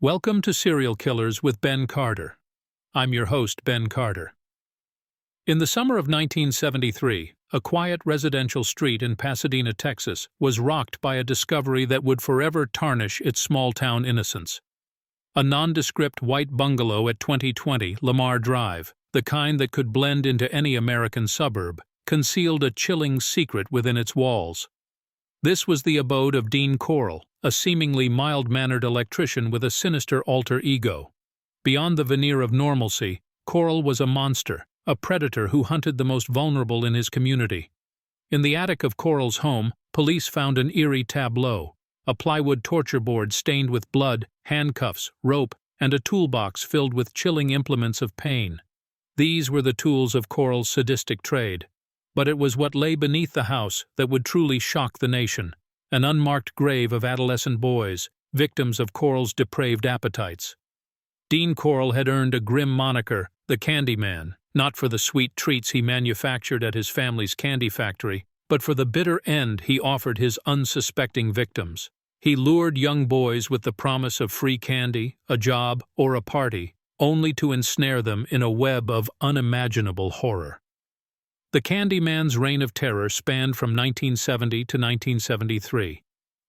Welcome to Serial Killers with Ben Carter. I'm your host, Ben Carter. In the summer of 1973, a quiet residential street in Pasadena, Texas, was rocked by a discovery that would forever tarnish its small-town innocence. A nondescript white bungalow at 2020 Lamar Drive, the kind that could blend into any American suburb, concealed a chilling secret within its walls. This was the abode of Dean Corll, a seemingly mild-mannered electrician with a sinister alter ego. Beyond the veneer of normalcy, Corll was a monster, a predator who hunted the most vulnerable in his community. In the attic of Corll's home, police found an eerie tableau, a plywood torture board stained with blood, handcuffs, rope, and a toolbox filled with chilling implements of pain. These were the tools of Corll's sadistic trade. But it was what lay beneath the house that would truly shock the nation, an unmarked grave of adolescent boys, victims of Corll's depraved appetites. Dean Corll had earned a grim moniker, the Candyman, not for the sweet treats he manufactured at his family's candy factory, but for the bitter end he offered his unsuspecting victims. He lured young boys with the promise of free candy, a job, or a party, only to ensnare them in a web of unimaginable horror. The Candyman's reign of terror spanned from 1970 to 1973.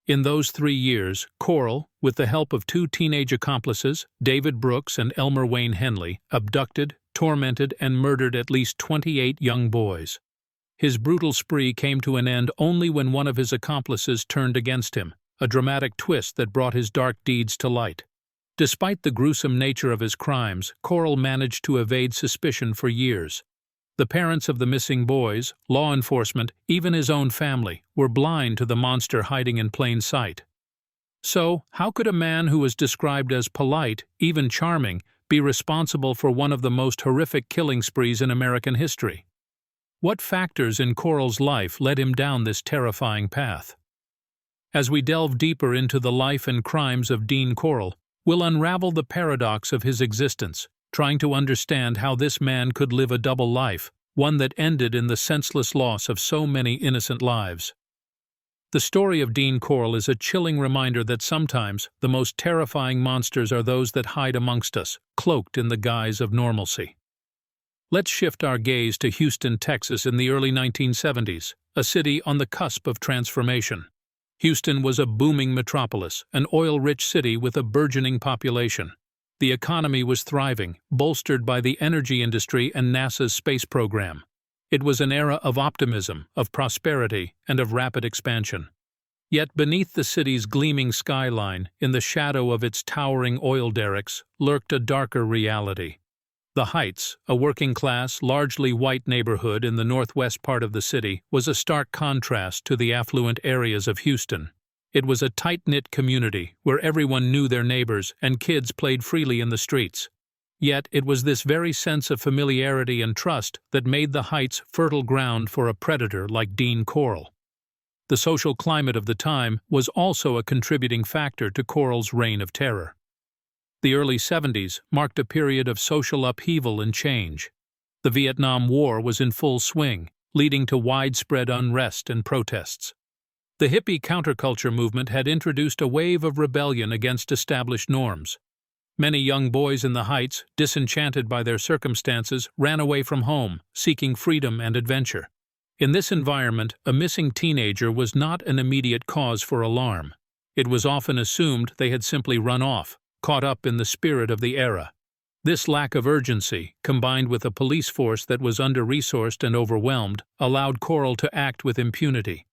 In those 3 years, Corll, with the help of 2 teenage accomplices, David Brooks and Elmer Wayne Henley, abducted, tormented, and murdered at least 28 young boys. His brutal spree came to an end only when one of his accomplices turned against him, a dramatic twist that brought his dark deeds to light. Despite the gruesome nature of his crimes, Corll managed to evade suspicion for years. The parents of the missing boys, law enforcement, even his own family, were blind to the monster hiding in plain sight. So, how could a man who was described as polite, even charming, be responsible for one of the most horrific killing sprees in American history? What factors in Corll's life led him down this terrifying path? As we delve deeper into the life and crimes of Dean Corll, we'll unravel the paradox of his existence, trying to understand how this man could live a double life, one that ended in the senseless loss of so many innocent lives. The story of Dean Corll is a chilling reminder that sometimes the most terrifying monsters are those that hide amongst us, cloaked in the guise of normalcy. Let's shift our gaze to Houston, Texas in the early 1970s, a city on the cusp of transformation. Houston was a booming metropolis, an oil-rich city with a burgeoning population. The economy was thriving, bolstered by the energy industry and NASA's space program. It was an era of optimism, of prosperity, and of rapid expansion. Yet beneath the city's gleaming skyline, in the shadow of its towering oil derricks, lurked a darker reality. The Heights, a working-class, largely white neighborhood in the northwest part of the city, was a stark contrast to the affluent areas of Houston. It was a tight-knit community where everyone knew their neighbors and kids played freely in the streets. Yet it was this very sense of familiarity and trust that made the Heights fertile ground for a predator like Dean Corll. The social climate of the time was also a contributing factor to Corll's reign of terror. The early 70s marked a period of social upheaval and change. The Vietnam War was in full swing, leading to widespread unrest and protests. The hippie counterculture movement had introduced a wave of rebellion against established norms. Many young boys in the Heights, disenchanted by their circumstances, ran away from home, seeking freedom and adventure. In this environment, a missing teenager was not an immediate cause for alarm. It was often assumed they had simply run off, caught up in the spirit of the era. This lack of urgency, combined with a police force that was under-resourced and overwhelmed, allowed Corll to act with impunity.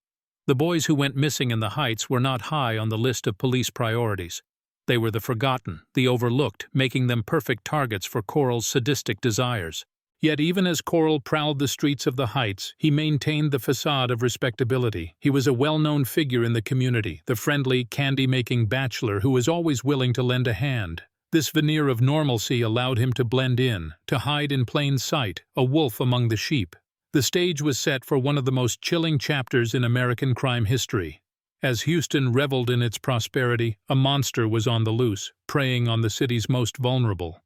The boys who went missing in the Heights were not high on the list of police priorities. They were the forgotten, the overlooked, making them perfect targets for Corll's sadistic desires. Yet even as Corll prowled the streets of the Heights, he maintained the facade of respectability. He was a well-known figure in the community, the friendly, candy-making bachelor who was always willing to lend a hand. This veneer of normalcy allowed him to blend in, to hide in plain sight, a wolf among the sheep. The stage was set for one of the most chilling chapters in American crime history. As Houston reveled in its prosperity, a monster was on the loose, preying on the city's most vulnerable.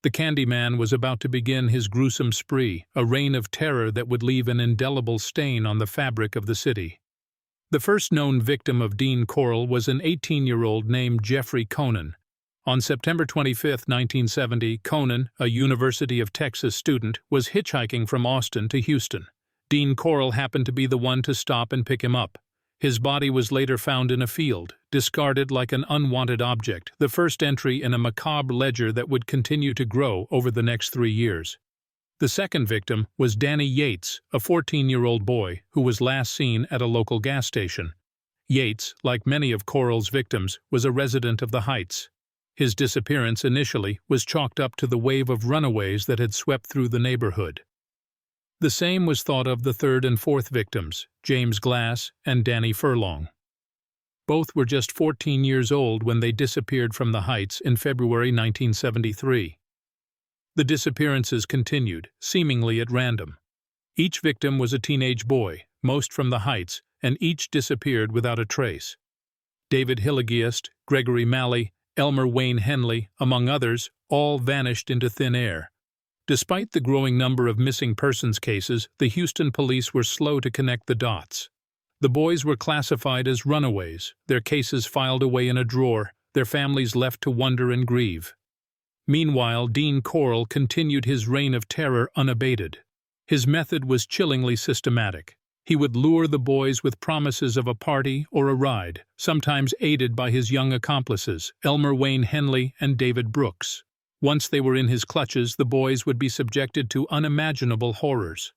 The Candyman was about to begin his gruesome spree, a reign of terror that would leave an indelible stain on the fabric of the city. The first known victim of Dean Corll was an 18-year-old named Jeffrey Conan. On September 25, 1970, Conan, a University of Texas student, was hitchhiking from Austin to Houston. Dean Corll happened to be the one to stop and pick him up. His body was later found in a field, discarded like an unwanted object, the first entry in a macabre ledger that would continue to grow over the next 3 years. The second victim was Danny Yates, a 14-year-old boy who was last seen at a local gas station. Yates, like many of Corll's victims, was a resident of the Heights. His disappearance initially was chalked up to the wave of runaways that had swept through the neighborhood. The same was thought of the third and fourth victims, James Glass and Danny Furlong. Both were just 14 years old when they disappeared from the Heights in February 1973. The disappearances continued, seemingly at random. Each victim was a teenage boy, most from the Heights, and each disappeared without a trace. David Hilligiest, Gregory Malley, Elmer Wayne Henley, among others, all vanished into thin air. Despite the growing number of missing persons cases, the Houston police were slow to connect the dots. The boys were classified as runaways, their cases filed away in a drawer, their families left to wonder and grieve. Meanwhile, Dean Corll continued his reign of terror unabated. His method was chillingly systematic. He would lure the boys with promises of a party or a ride, sometimes aided by his young accomplices, Elmer Wayne Henley and David Brooks. Once they were in his clutches, the boys would be subjected to unimaginable horrors.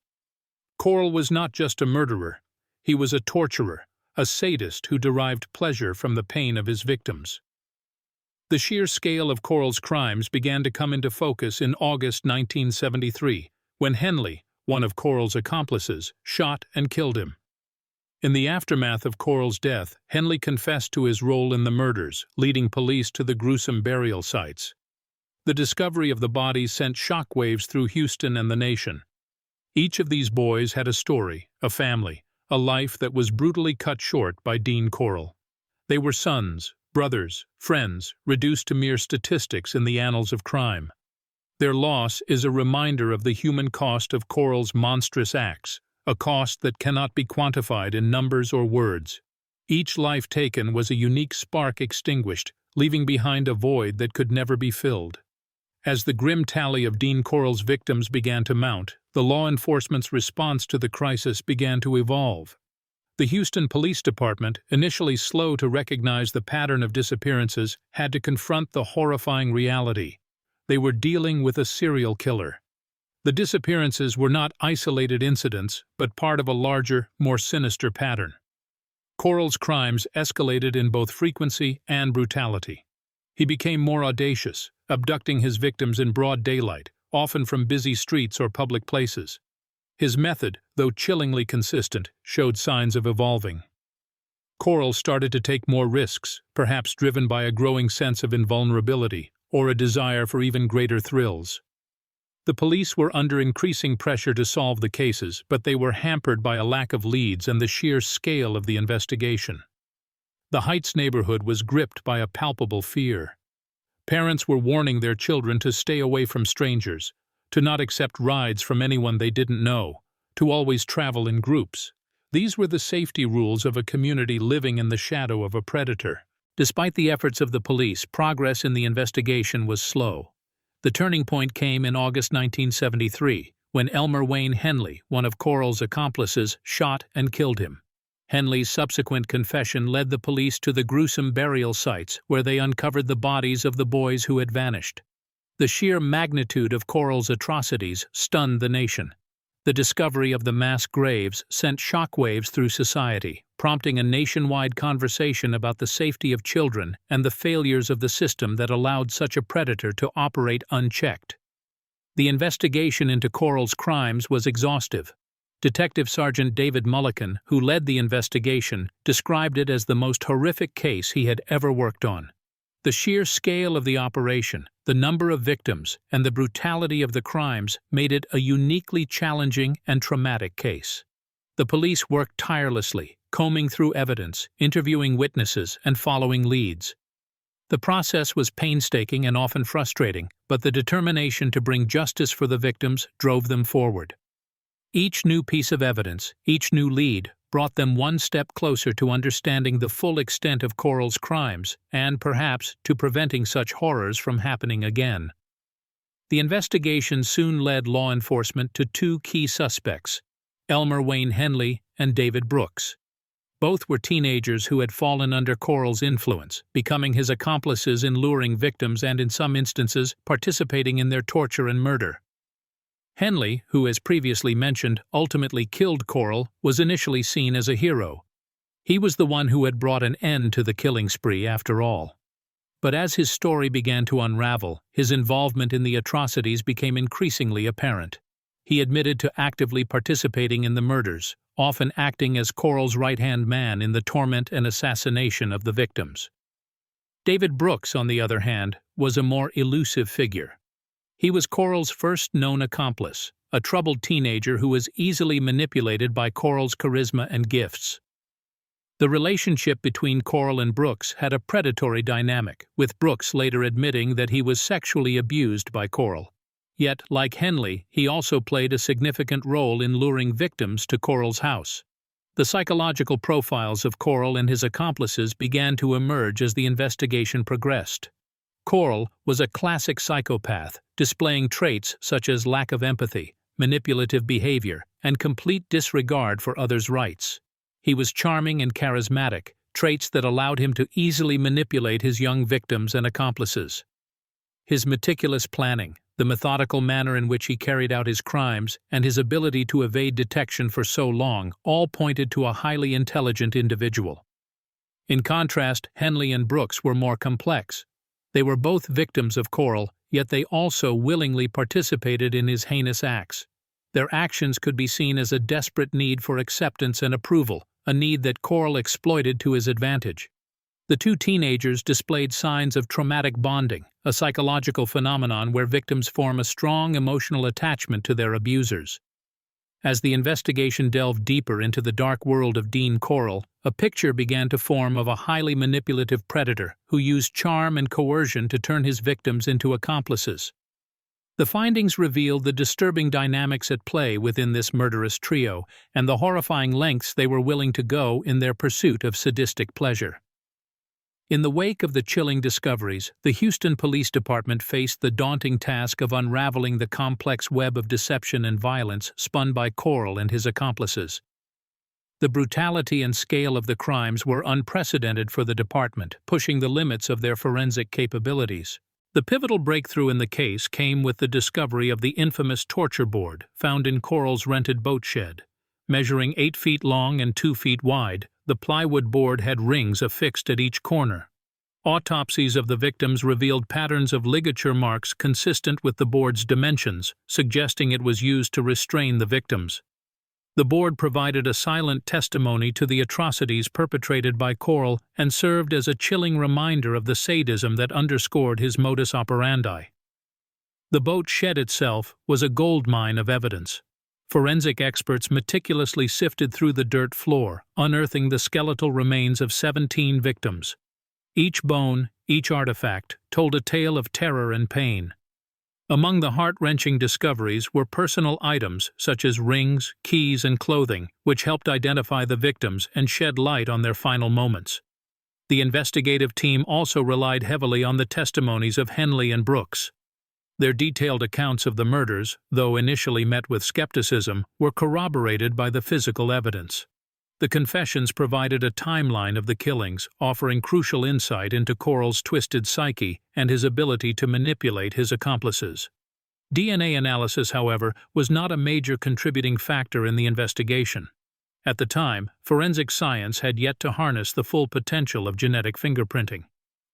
Corll was not just a murderer. He was a torturer, a sadist who derived pleasure from the pain of his victims. The sheer scale of Corll's crimes began to come into focus in August 1973, when Henley, one of Corll's accomplices, shot and killed him. In the aftermath of Corll's death, Henley confessed to his role in the murders, leading police to the gruesome burial sites. The discovery of the bodies sent shockwaves through Houston and the nation. Each of these boys had a story, a family, a life that was brutally cut short by Dean Corll. They were sons, brothers, friends, reduced to mere statistics in the annals of crime. Their loss is a reminder of the human cost of Corll's monstrous acts, a cost that cannot be quantified in numbers or words. Each life taken was a unique spark extinguished, leaving behind a void that could never be filled. As the grim tally of Dean Corll's victims began to mount, the law enforcement's response to the crisis began to evolve. The Houston Police Department, initially slow to recognize the pattern of disappearances, had to confront the horrifying reality. They were dealing with a serial killer. The disappearances were not isolated incidents, but part of a larger, more sinister pattern. Corll's crimes escalated in both frequency and brutality. He became more audacious, abducting his victims in broad daylight, often from busy streets or public places. His method, though chillingly consistent, showed signs of evolving. Corll started to take more risks, perhaps driven by a growing sense of invulnerability or a desire for even greater thrills. The police were under increasing pressure to solve the cases, but they were hampered by a lack of leads and the sheer scale of the investigation. The Heights neighborhood was gripped by a palpable fear. Parents were warning their children to stay away from strangers, to not accept rides from anyone they didn't know, to always travel in groups. These were the safety rules of a community living in the shadow of a predator. Despite the efforts of the police, progress in the investigation was slow. The turning point came in August 1973, when Elmer Wayne Henley, one of Corll's accomplices, shot and killed him. Henley's subsequent confession led the police to the gruesome burial sites where they uncovered the bodies of the boys who had vanished. The sheer magnitude of Corll's atrocities stunned the nation. The discovery of the mass graves sent shockwaves through society, prompting a nationwide conversation about the safety of children and the failures of the system that allowed such a predator to operate unchecked. The investigation into Corll's crimes was exhaustive. Detective Sergeant David Mullican, who led the investigation, described it as the most horrific case he had ever worked on. The sheer scale of the operation, the number of victims, and the brutality of the crimes made it a uniquely challenging and traumatic case. The police worked tirelessly, combing through evidence, interviewing witnesses, and following leads. The process was painstaking and often frustrating, but the determination to bring justice for the victims drove them forward. Each new piece of evidence, each new lead, brought them one step closer to understanding the full extent of Corll's crimes and, perhaps, to preventing such horrors from happening again. The investigation soon led law enforcement to two key suspects, Elmer Wayne Henley and David Brooks. Both were teenagers who had fallen under Corll's influence, becoming his accomplices in luring victims and, in some instances, participating in their torture and murder. Henley, who, as previously mentioned, ultimately killed Corll, was initially seen as a hero. He was the one who had brought an end to the killing spree after all. But as his story began to unravel, his involvement in the atrocities became increasingly apparent. He admitted to actively participating in the murders, often acting as Corll's right-hand man in the torment and assassination of the victims. David Brooks, on the other hand, was a more elusive figure. He was Corll's first known accomplice, a troubled teenager who was easily manipulated by Corll's charisma and gifts. The relationship between Corll and Brooks had a predatory dynamic, with Brooks later admitting that he was sexually abused by Corll. Yet, like Henley, he also played a significant role in luring victims to Corll's house. The psychological profiles of Corll and his accomplices began to emerge as the investigation progressed. Corll was a classic psychopath, displaying traits such as lack of empathy, manipulative behavior, and complete disregard for others' rights. He was charming and charismatic, traits that allowed him to easily manipulate his young victims and accomplices. His meticulous planning, the methodical manner in which he carried out his crimes, and his ability to evade detection for so long all pointed to a highly intelligent individual. In contrast, Henley and Brooks were more complex. They were both victims of Corll, yet they also willingly participated in his heinous acts. Their actions could be seen as a desperate need for acceptance and approval, a need that Corll exploited to his advantage. The two teenagers displayed signs of traumatic bonding, a psychological phenomenon where victims form a strong emotional attachment to their abusers. As the investigation delved deeper into the dark world of Dean Corll, a picture began to form of a highly manipulative predator who used charm and coercion to turn his victims into accomplices. The findings revealed the disturbing dynamics at play within this murderous trio and the horrifying lengths they were willing to go in their pursuit of sadistic pleasure. In the wake of the chilling discoveries, the Houston Police Department faced the daunting task of unraveling the complex web of deception and violence spun by Corll and his accomplices. The brutality and scale of the crimes were unprecedented for the department, pushing the limits of their forensic capabilities. The pivotal breakthrough in the case came with the discovery of the infamous torture board found in Corll's rented boat shed. Measuring 8 feet long and 2 feet wide, the plywood board had rings affixed at each corner. Autopsies of the victims revealed patterns of ligature marks consistent with the board's dimensions, suggesting it was used to restrain the victims. The board provided a silent testimony to the atrocities perpetrated by Corll and served as a chilling reminder of the sadism that underscored his modus operandi. The boat shed itself was a goldmine of evidence. Forensic experts meticulously sifted through the dirt floor, unearthing the skeletal remains of 17 victims. Each bone, each artifact, told a tale of terror and pain. Among the heart-wrenching discoveries were personal items such as rings, keys, and clothing, which helped identify the victims and shed light on their final moments. The investigative team also relied heavily on the testimonies of Henley and Brooks. Their detailed accounts of the murders, though initially met with skepticism, were corroborated by the physical evidence. The confessions provided a timeline of the killings, offering crucial insight into Corll's twisted psyche and his ability to manipulate his accomplices. DNA analysis, however, was not a major contributing factor in the investigation. At the time, forensic science had yet to harness the full potential of genetic fingerprinting.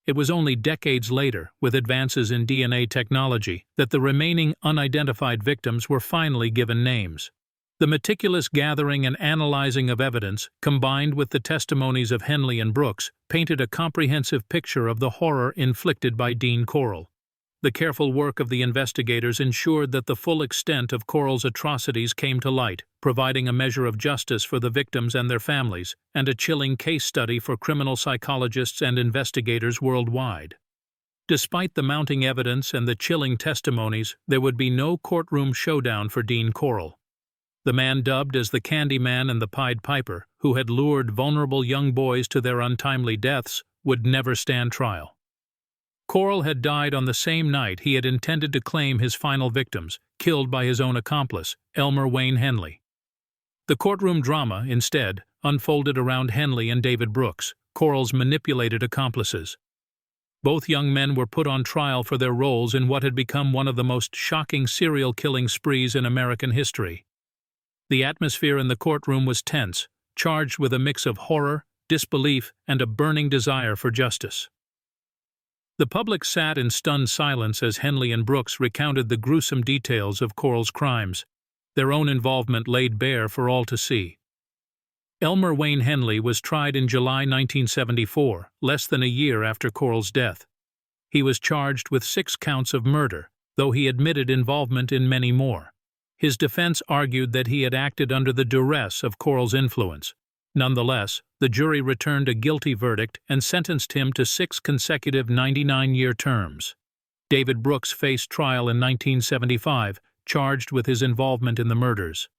It was only decades later, with advances in DNA technology, that the remaining unidentified victims were finally given names. The meticulous gathering and analyzing of evidence, combined with the testimonies of Henley and Brooks, painted a comprehensive picture of the horror inflicted by Dean Corll. The careful work of the investigators ensured that the full extent of Corll's atrocities came to light, providing a measure of justice for the victims and their families, and a chilling case study for criminal psychologists and investigators worldwide. Despite the mounting evidence and the chilling testimonies, there would be no courtroom showdown for Dean Corll. The man dubbed as the Candyman and the Pied Piper, who had lured vulnerable young boys to their untimely deaths, would never stand trial. Corll had died on the same night he had intended to claim his final victims, killed by his own accomplice, Elmer Wayne Henley. The courtroom drama, instead, unfolded around Henley and David Brooks, Corll's manipulated accomplices. Both young men were put on trial for their roles in what had become one of the most shocking serial killing sprees in American history. The atmosphere in the courtroom was tense, charged with a mix of horror, disbelief, and a burning desire for justice. The public sat in stunned silence as Henley and Brooks recounted the gruesome details of Corll's crimes, their own involvement laid bare for all to see. Elmer Wayne Henley was tried in July 1974, less than a year after Corll's death. He was charged with 6 counts of murder, though he admitted involvement in many more. His defense argued that he had acted under the duress of Corll's influence. Nonetheless, the jury returned a guilty verdict and sentenced him to 6 consecutive 99-year terms. David Brooks faced trial in 1975, charged with his involvement in the murders.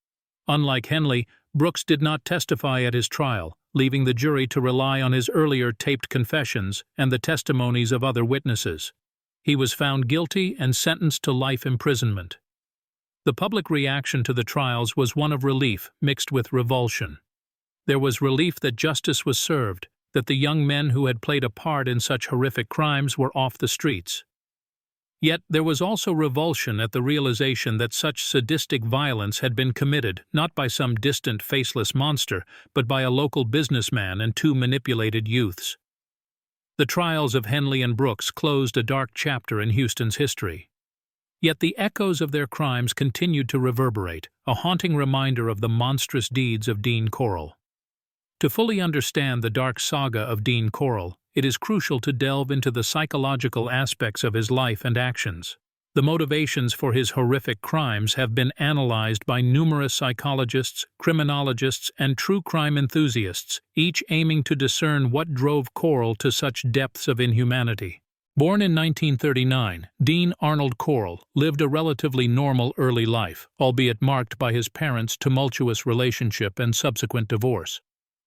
Unlike Henley, Brooks did not testify at his trial, leaving the jury to rely on his earlier taped confessions and the testimonies of other witnesses. He was found guilty and sentenced to life imprisonment. The public reaction to the trials was one of relief mixed with revulsion. There was relief that justice was served, that the young men who had played a part in such horrific crimes were off the streets. Yet there was also revulsion at the realization that such sadistic violence had been committed not by some distant, faceless monster, but by a local businessman and 2 manipulated youths. The trials of Henley and Brooks closed a dark chapter in Houston's history. Yet the echoes of their crimes continued to reverberate, a haunting reminder of the monstrous deeds of Dean Corll. To fully understand the dark saga of Dean Corll, it is crucial to delve into the psychological aspects of his life and actions. The motivations for his horrific crimes have been analyzed by numerous psychologists, criminologists, and true crime enthusiasts, each aiming to discern what drove Corll to such depths of inhumanity. Born in 1939, Dean Arnold Corll lived a relatively normal early life, albeit marked by his parents' tumultuous relationship and subsequent divorce.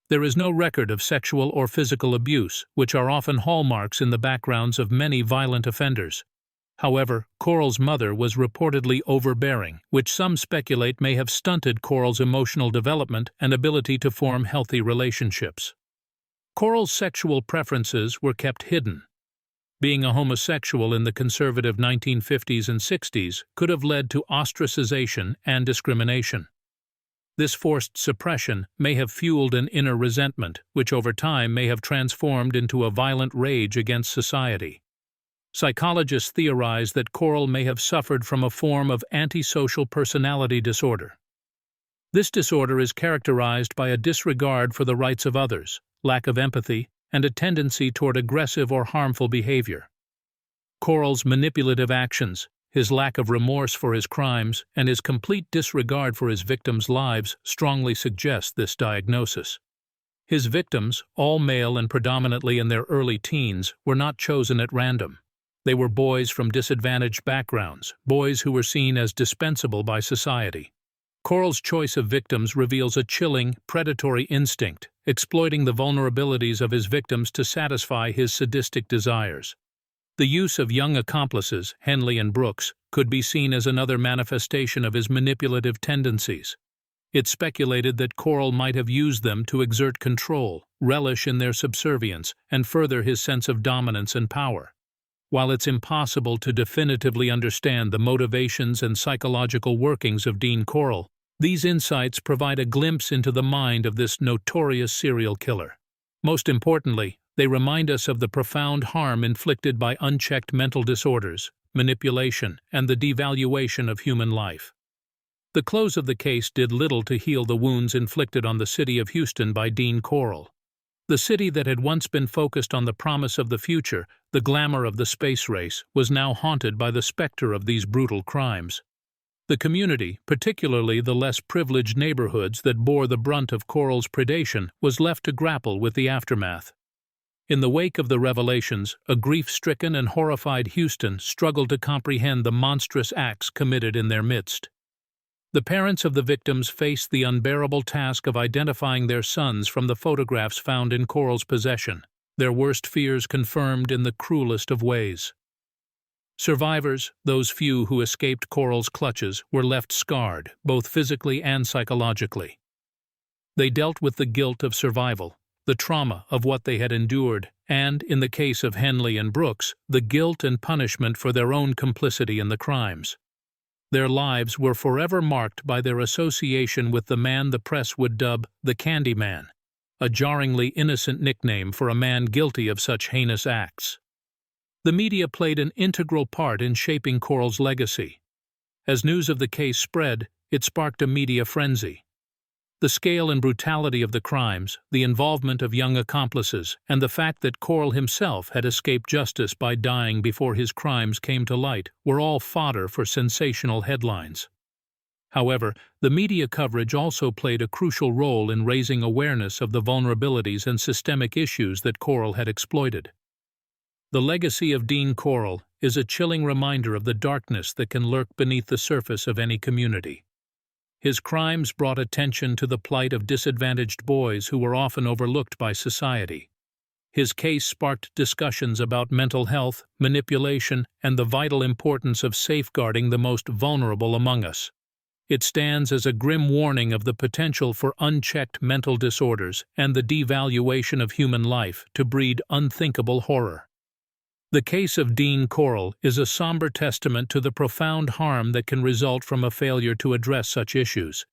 There is no record of sexual or physical abuse, which are often hallmarks in the backgrounds of many violent offenders. However, Corll's mother was reportedly overbearing, which some speculate may have stunted Corll's emotional development and ability to form healthy relationships. Corll's sexual preferences were kept hidden. Being a homosexual in the conservative 1950s and 60s could have led to ostracization and discrimination. This forced suppression may have fueled an inner resentment, which over time may have transformed into a violent rage against society. Psychologists theorize that Corll may have suffered from a form of antisocial personality disorder. This disorder is characterized by a disregard for the rights of others, lack of empathy, and a tendency toward aggressive or harmful behavior. Corll's manipulative actions, his lack of remorse for his crimes, and his complete disregard for his victims' lives strongly suggest this diagnosis. His victims, all male and predominantly in their early teens, were not chosen at random. They were boys from disadvantaged backgrounds, boys who were seen as dispensable by society. Corll's choice of victims reveals a chilling, predatory instinct, exploiting the vulnerabilities of his victims to satisfy his sadistic desires. The use of young accomplices, Henley and Brooks, could be seen as another manifestation of his manipulative tendencies. It's speculated that Corll might have used them to exert control, relish in their subservience, and further his sense of dominance and power. While it's impossible to definitively understand the motivations and psychological workings of Dean Corll, these insights provide a glimpse into the mind of this notorious serial killer. Most importantly, they remind us of the profound harm inflicted by unchecked mental disorders, manipulation, and the devaluation of human life. The close of the case did little to heal the wounds inflicted on the city of Houston by Dean Corll. The city that had once been focused on the promise of the future, the glamour of the space race, was now haunted by the specter of these brutal crimes. The community, particularly the less privileged neighborhoods that bore the brunt of Corll's predation, was left to grapple with the aftermath. In the wake of the revelations, a grief-stricken and horrified Houston struggled to comprehend the monstrous acts committed in their midst. The parents of the victims faced the unbearable task of identifying their sons from the photographs found in Corll's possession, their worst fears confirmed in the cruelest of ways. Survivors, those few who escaped Corll's clutches, were left scarred, both physically and psychologically. They dealt with the guilt of survival, the trauma of what they had endured, and, in the case of Henley and Brooks, the guilt and punishment for their own complicity in the crimes. Their lives were forever marked by their association with the man the press would dub the Candyman, a jarringly innocent nickname for a man guilty of such heinous acts. The media played an integral part in shaping Corll's legacy. As news of the case spread, it sparked a media frenzy. The scale and brutality of the crimes, the involvement of young accomplices, and the fact that Corll himself had escaped justice by dying before his crimes came to light were all fodder for sensational headlines. However, the media coverage also played a crucial role in raising awareness of the vulnerabilities and systemic issues that Corll had exploited. The legacy of Dean Corll is a chilling reminder of the darkness that can lurk beneath the surface of any community. His crimes brought attention to the plight of disadvantaged boys who were often overlooked by society. His case sparked discussions about mental health, manipulation, and the vital importance of safeguarding the most vulnerable among us. It stands as a grim warning of the potential for unchecked mental disorders and the devaluation of human life to breed unthinkable horror. The case of Dean Corll is a somber testament to the profound harm that can result from a failure to address such issues.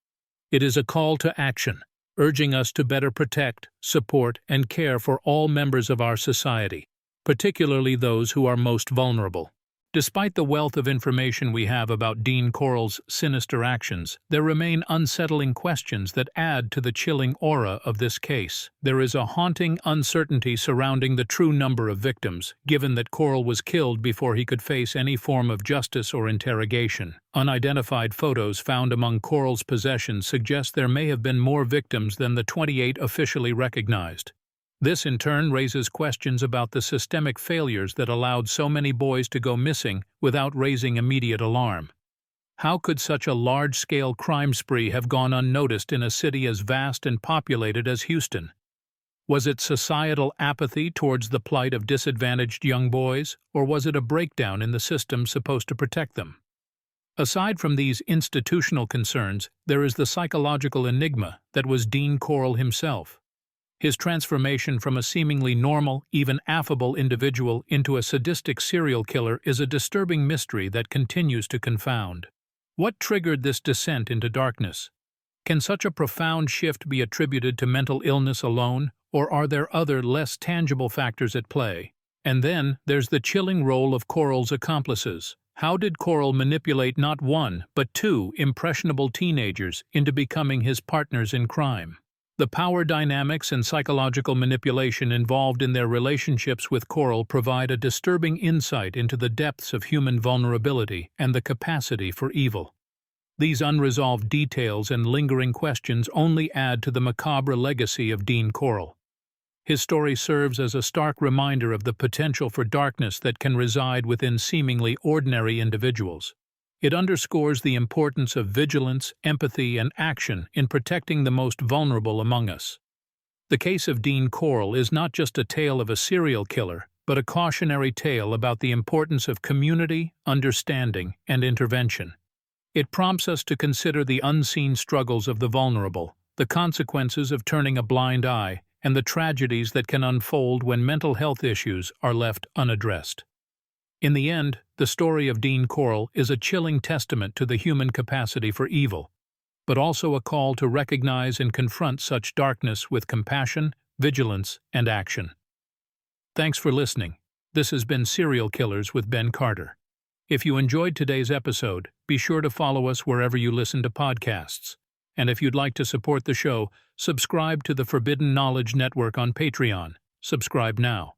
It is a call to action, urging us to better protect, support, and care for all members of our society, particularly those who are most vulnerable. Despite the wealth of information we have about Dean Corll's sinister actions, there remain unsettling questions that add to the chilling aura of this case. There is a haunting uncertainty surrounding the true number of victims, given that Corll was killed before he could face any form of justice or interrogation. Unidentified photos found among Corll's possessions suggest there may have been more victims than the 28 officially recognized. This in turn raises questions about the systemic failures that allowed so many boys to go missing without raising immediate alarm. How could such a large-scale crime spree have gone unnoticed in a city as vast and populated as Houston? Was it societal apathy towards the plight of disadvantaged young boys, or was it a breakdown in the system supposed to protect them? Aside from these institutional concerns, there is the psychological enigma that was Dean Corll himself. His transformation from a seemingly normal, even affable individual into a sadistic serial killer is a disturbing mystery that continues to confound. What triggered this descent into darkness? Can such a profound shift be attributed to mental illness alone, or are there other, less tangible factors at play? And then, there's the chilling role of Corll's accomplices. How did Corll manipulate not one, but two impressionable teenagers into becoming his partners in crime? The power dynamics and psychological manipulation involved in their relationships with Corll provide a disturbing insight into the depths of human vulnerability and the capacity for evil. These unresolved details and lingering questions only add to the macabre legacy of Dean Corll. His story serves as a stark reminder of the potential for darkness that can reside within seemingly ordinary individuals. It underscores the importance of vigilance, empathy, and action in protecting the most vulnerable among us. The case of Dean Corll is not just a tale of a serial killer, but a cautionary tale about the importance of community, understanding, and intervention. It prompts us to consider the unseen struggles of the vulnerable, the consequences of turning a blind eye, and the tragedies that can unfold when mental health issues are left unaddressed. In the end, the story of Dean Corll is a chilling testament to the human capacity for evil, but also a call to recognize and confront such darkness with compassion, vigilance, and action. Thanks for listening. This has been Serial Killers with Ben Carter. If you enjoyed today's episode, be sure to follow us wherever you listen to podcasts. And if you'd like to support the show, subscribe to the Forbidden Knowledge Network on Patreon. Subscribe now.